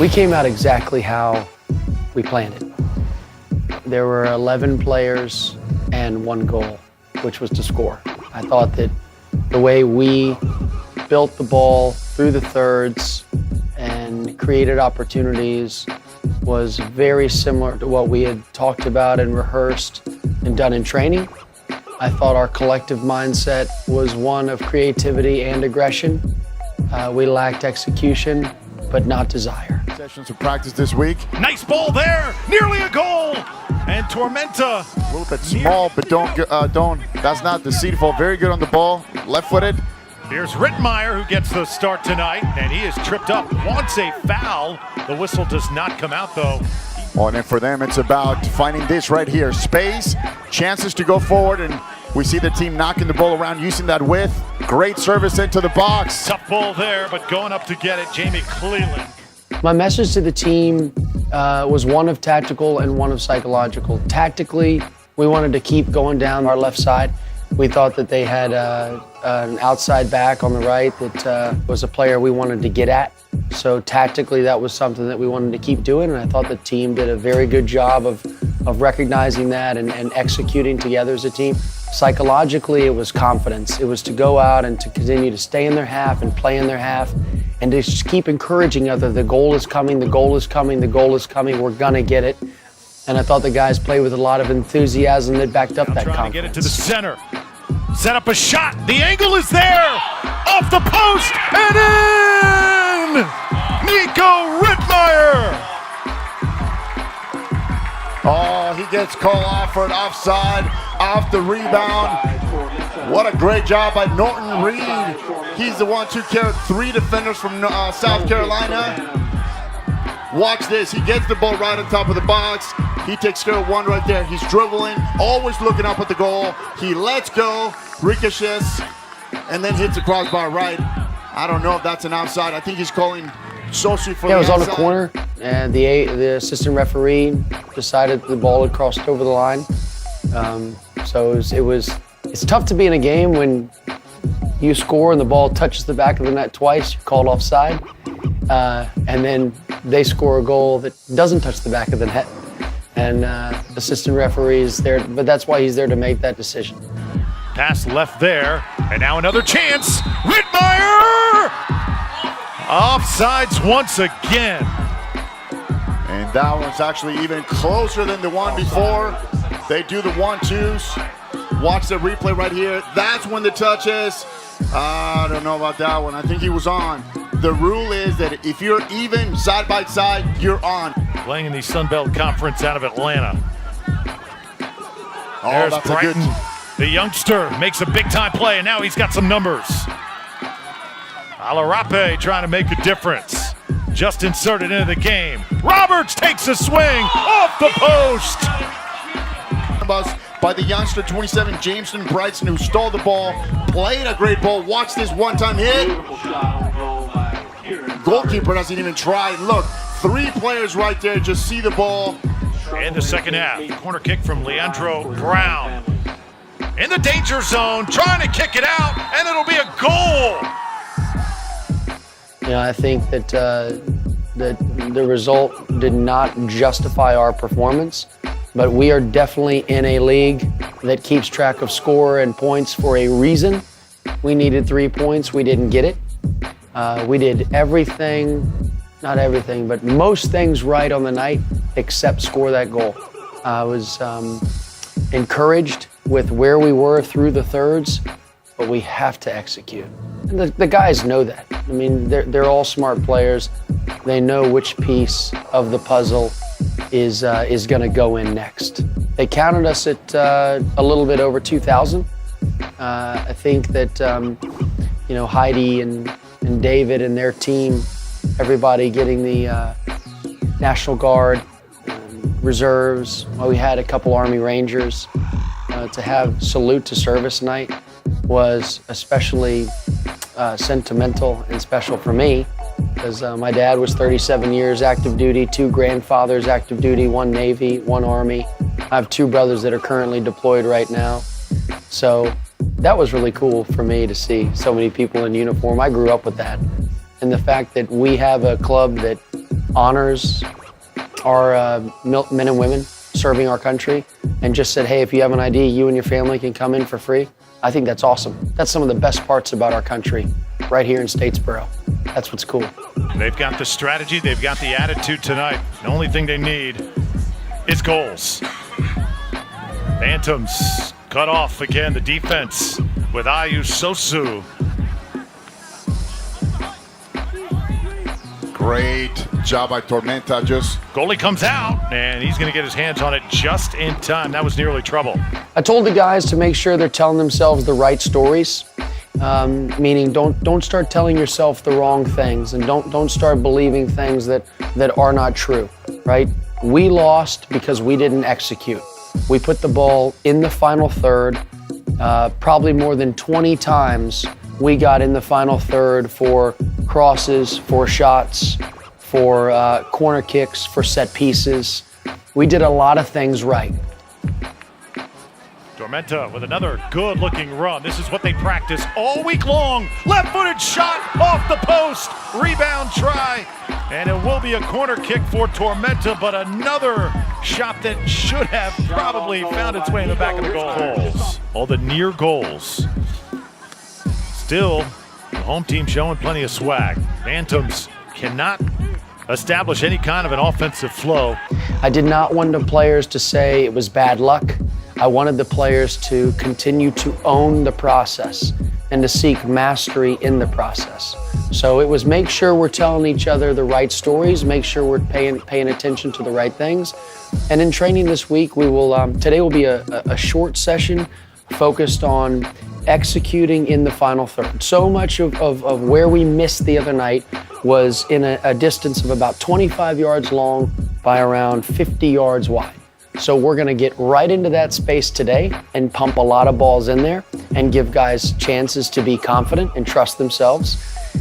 We came out exactly how we planned it. There were 11 players and one goal, which was to score. I thought that the way we built the ball through the thirds and created opportunities was very similar to what we had talked about and rehearsed and done in training. I thought our collective mindset was one of creativity and aggression. We lacked execution, but not desire. Sessions of practice this week. Nice ball there, nearly a goal. And Tormenta. A little bit small, but don't. That's not deceitful. Very good on the ball, left-footed. Here's Rittmeyer, who gets the start tonight, and he is tripped up. Wants a foul. The whistle does not come out, though. Oh, and then for them, it's about finding this right here. Space, chances to go forward, and we see the team knocking the ball around, using that width. Great service into the box. Tough ball there, but going up to get it, Jamie Cleland. My message to the team was one of tactical and one of psychological. Tactically, we wanted to keep going down our left side. We thought that they had an outside back on the right that was a player we wanted to get at. So tactically, that was something that we wanted to keep doing, and I thought the team did a very good job of recognizing that and executing together as a team. Psychologically, it was confidence. It was to go out and to continue to stay in their half and play in their half and to just keep encouraging others. The goal is coming, the goal is coming, the goal is coming, we're gonna get it. And I thought the guys played with a lot of enthusiasm that backed up that confidence. Trying to get it to the center. Set up a shot. The angle is there. Off the post and in! Nico Rittmeyer! Oh, he gets called off for an offside, off the rebound. What a great job by Norton Reed. He's the one to carry 3 defenders from South Carolina. Watch this, he gets the ball right on top of the box. He takes care of one right there. He's dribbling, always looking up at the goal. He lets go, ricochets, and then hits the crossbar right. I don't know if that's an outside. I think he's calling Sochi for the outside. Yeah, it was on the corner, and the assistant referee decided the ball had crossed over the line. So it's tough to be in a game when you score and the ball touches the back of the net twice, you're called offside, and then they score a goal that doesn't touch the back of the net. And assistant referee is there, but that's why he's there to make that decision. Pass left there, and now another chance. Rittmeyer! Offsides once again. And that one's actually even closer than the one before. They do the 1-2s. Watch the replay right here. That's when the touch is. I don't know about that one. I think he was on. The rule is that if you're even side by side, you're on. Playing in the Sun Belt Conference out of Atlanta. Oh, There's that's Brighton. a good. The youngster makes a big-time play, and now he's got some numbers. Alarape trying to make a difference. Just inserted into the game. Roberts takes a swing off the post. By the youngster, 27, Jameson Bryson, who stole the ball, played a great ball. Watch this one-time hit. Goalkeeper doesn't even try. Look, 3 players right there just see the ball. In the second half, corner kick from Leandro Brown. In the danger zone, trying to kick it out, and it'll be a goal. You know, I think that the result did not justify our performance, but we are definitely in a league that keeps track of score and points for a reason. We needed 3 points, we didn't get it. We did everything, not everything, but most things right on the night except score that goal. I was encouraged with where we were through the thirds, but we have to execute. And the guys know that. I mean, they're all smart players. They know which piece of the puzzle is going to go in next. They counted us at a little bit over 2,000. I think that Heidi and David and their team, everybody getting the National Guard, reserves. Well, we had a couple Army Rangers. To have salute to service night was especially sentimental and special for me because my dad was 37 years active duty, 2 grandfathers active duty, 1 Navy, 1 Army. I have 2 brothers that are currently deployed right now. So that was really cool for me to see so many people in uniform. I grew up with that. And the fact that we have a club that honors our men and women serving our country and just said, hey, if you have an ID, you and your family can come in for free. I think that's awesome. That's some of the best parts about our country right here in Statesboro. That's what's cool. They've got the strategy, they've got the attitude tonight. The only thing they need is goals. Phantoms cut off again, the defense with Ayu Sosu. Great job by Tormenta. Goalie comes out, and he's going to get his hands on it just in time. That was nearly trouble. I told the guys to make sure they're telling themselves the right stories, meaning don't start telling yourself the wrong things, and don't start believing things that are not true, right? We lost because we didn't execute. We put the ball in the final third, probably more than 20 times we got in the final third for crosses, for shots, for corner kicks, for set pieces. We did a lot of things right. Tormenta with another good-looking run. This is what they practice all week long. Left-footed shot off the post. Rebound try. And it will be a corner kick for Tormenta, but another shot that should have probably found its way in the back of the goal. All the near goals. Still, the home team showing plenty of swag. Phantoms cannot establish any kind of an offensive flow. I did not want the players to say it was bad luck. I wanted the players to continue to own the process and to seek mastery in the process. So it was make sure we're telling each other the right stories, make sure we're paying attention to the right things. And in training this week, we will today will be a short session focused on executing in the final third. So much of where we missed the other night was in a distance of about 25 yards long by around 50 yards wide. So we're gonna get right into that space today and pump a lot of balls in there and give guys chances to be confident and trust themselves.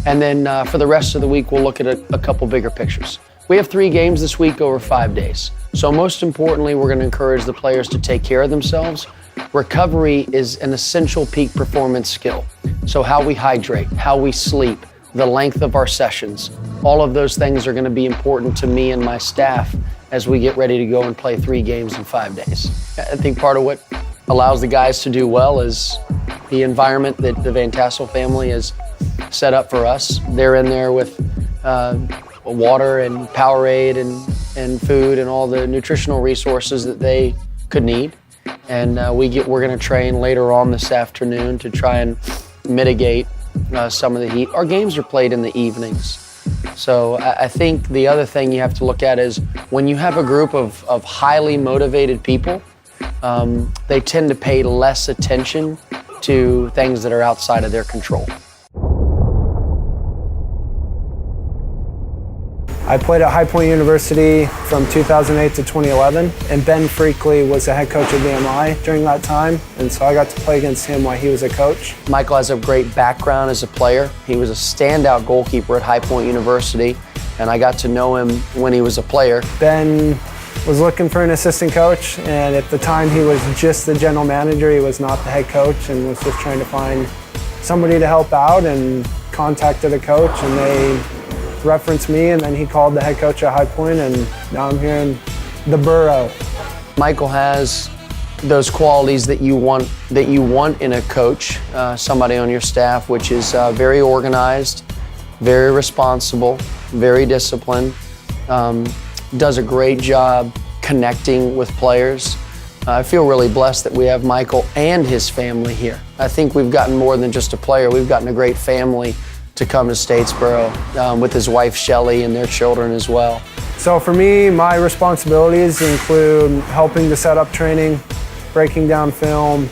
And then for the rest of the week, we'll look at a couple bigger pictures. We have 3 games this week over 5 days. So most importantly, we're gonna encourage the players to take care of themselves. Recovery is an essential peak performance skill. So how we hydrate, how we sleep, the length of our sessions, all of those things are going to be important to me and my staff as we get ready to go and play 3 games in 5 days. I think part of what allows the guys to do well is the environment that the Van Tassel family has set up for us. They're in there with water and Powerade and food and all the nutritional resources that they could need. And we're going to train later on this afternoon to try and mitigate some of the heat. Our games are played in the evenings. So I think the other thing you have to look at is when you have a group of highly motivated people, they tend to pay less attention to things that are outside of their control. I played at High Point University from 2008 to 2011, and Ben Freakley was the head coach of VMI during that time, and so I got to play against him while he was a coach. Michael has a great background as a player. He was a standout goalkeeper at High Point University, and I got to know him when he was a player. Ben was looking for an assistant coach, and at the time he was just the general manager. He was not the head coach and was just trying to find somebody to help out, and contacted a coach, and they referenced me, and then he called the head coach at High Point, and now I'm here in the borough. Michael has those qualities that you want in a coach, somebody on your staff, which is very organized, very responsible, very disciplined, does a great job connecting with players. I feel really blessed that we have Michael and his family here. I think we've gotten more than just a player, we've gotten a great family to come to Statesboro with his wife Shelly and their children as well. So for me, my responsibilities include helping to set up training, breaking down film,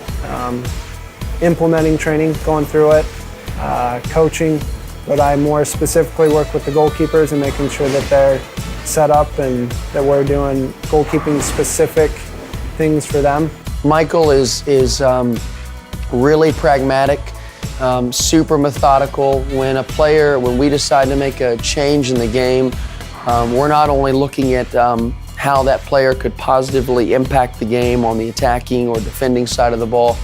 implementing training, going through it, coaching, but I more specifically work with the goalkeepers and making sure that they're set up and that we're doing goalkeeping specific things for them. Michael is really pragmatic, super methodical. When we decide to make a change in the game, we're not only looking at how that player could positively impact the game on the attacking or defending side of the ball,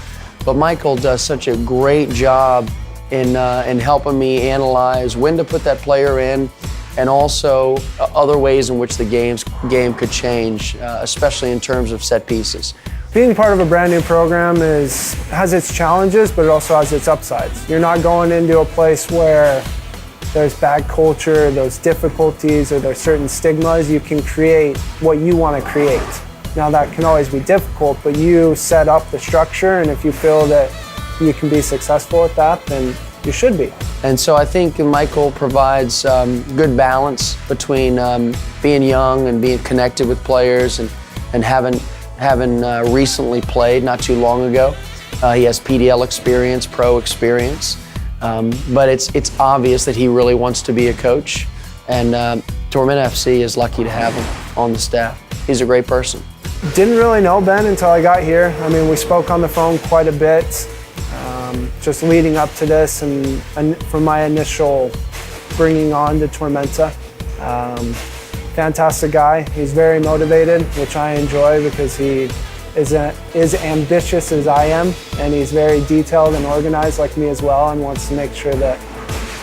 but Michael does such a great job in helping me analyze when to put that player in, and also other ways in which the game could change, especially in terms of set pieces. Being part of a brand new program has its challenges, but it also has its upsides. You're not going into a place where there's bad culture, there's difficulties, or there's certain stigmas. You can create what you want to create. Now that can always be difficult, but you set up the structure, and if you feel that you can be successful at that, then you should be. And so I think Michael provides good balance between being young and being connected with players and having recently played not too long ago. He has PDL experience, pro experience, but it's obvious that he really wants to be a coach, and Tormenta FC is lucky to have him on the staff. He's a great person. Didn't really know Ben until I got here. I mean, we spoke on the phone quite a bit, just leading up to this and from my initial bringing on to Tormenta. Fantastic guy. He's very motivated, which I enjoy because he is ambitious as I am, and he's very detailed and organized like me as well, and wants to make sure that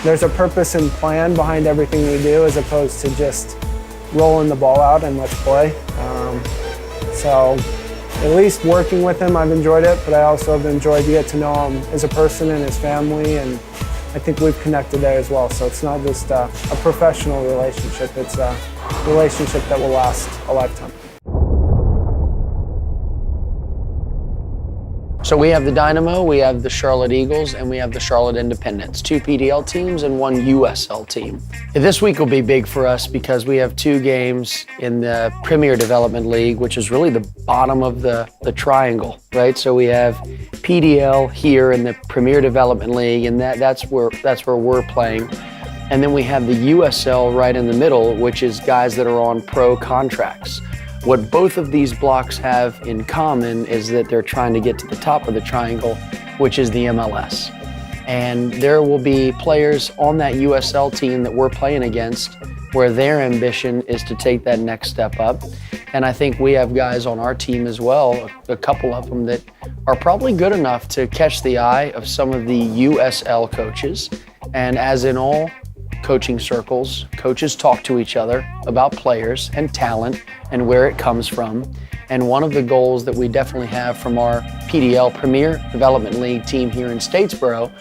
there's a purpose and plan behind everything we do, as opposed to just rolling the ball out and let's play. So at least working with him, I've enjoyed it, but I also have enjoyed to get to know him as a person and his family, and I think we've connected there as well. So it's not just a professional relationship, it's a relationship that will last a lifetime. So we have the Dynamo, we have the Charlotte Eagles, and we have the Charlotte Independents, 2 PDL teams and 1 USL team. This week will be big for us because we have 2 games in the Premier Development League, which is really the bottom of the triangle, right? So we have PDL here in the Premier Development League, and that's where we're playing. And then we have the USL right in the middle, which is guys that are on pro contracts. What both of these blocks have in common is that they're trying to get to the top of the triangle, which is the MLS. And there will be players on that USL team that we're playing against where their ambition is to take that next step up. And I think we have guys on our team as well, a couple of them that are probably good enough to catch the eye of some of the USL coaches. And as in all coaching circles, coaches talk to each other about players and talent and where it comes from. And one of the goals that we definitely have from our PDL, Premier Development League team here in Statesboro,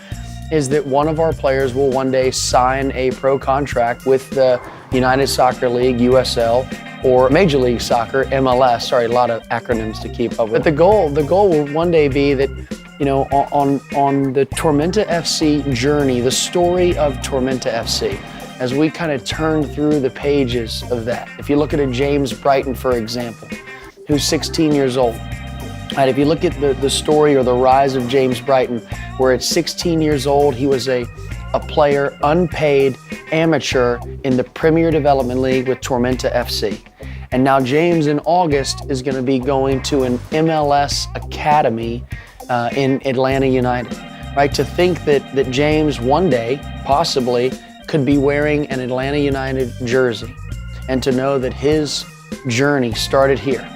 is that one of our players will one day sign a pro contract with the United Soccer League, USL, or Major League Soccer, MLS. Sorry, a lot of acronyms to keep up with. But the goal will one day be that, you know, on the Tormenta FC journey, the story of Tormenta FC, as we kind of turn through the pages of that. If you look at a James Brighton, for example, who's 16 years old, right? If you look at the story or the rise of James Brighton, where at 16 years old, he was a player, unpaid, amateur in the Premier Development League with Tormenta FC. And now James in August is gonna be going to an MLS academy in Atlanta United, right? To think that James one day, possibly, could be wearing an Atlanta United jersey, and to know that his journey started here.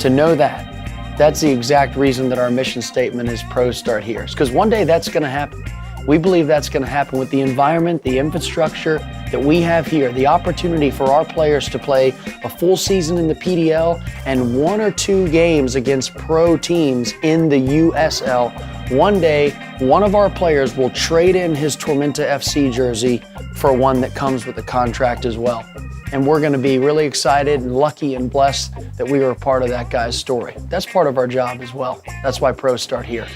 To know that's the exact reason that our mission statement is Pros Start Here. Because one day that's gonna happen. We believe that's gonna happen with the environment, the infrastructure that we have here, the opportunity for our players to play a full season in the PDL and 1 or 2 games against pro teams in the USL. One day, one of our players will trade in his Tormenta FC jersey for one that comes with a contract as well. And we're gonna be really excited and lucky and blessed that we were a part of that guy's story. That's part of our job as well. That's why Pros Start Here.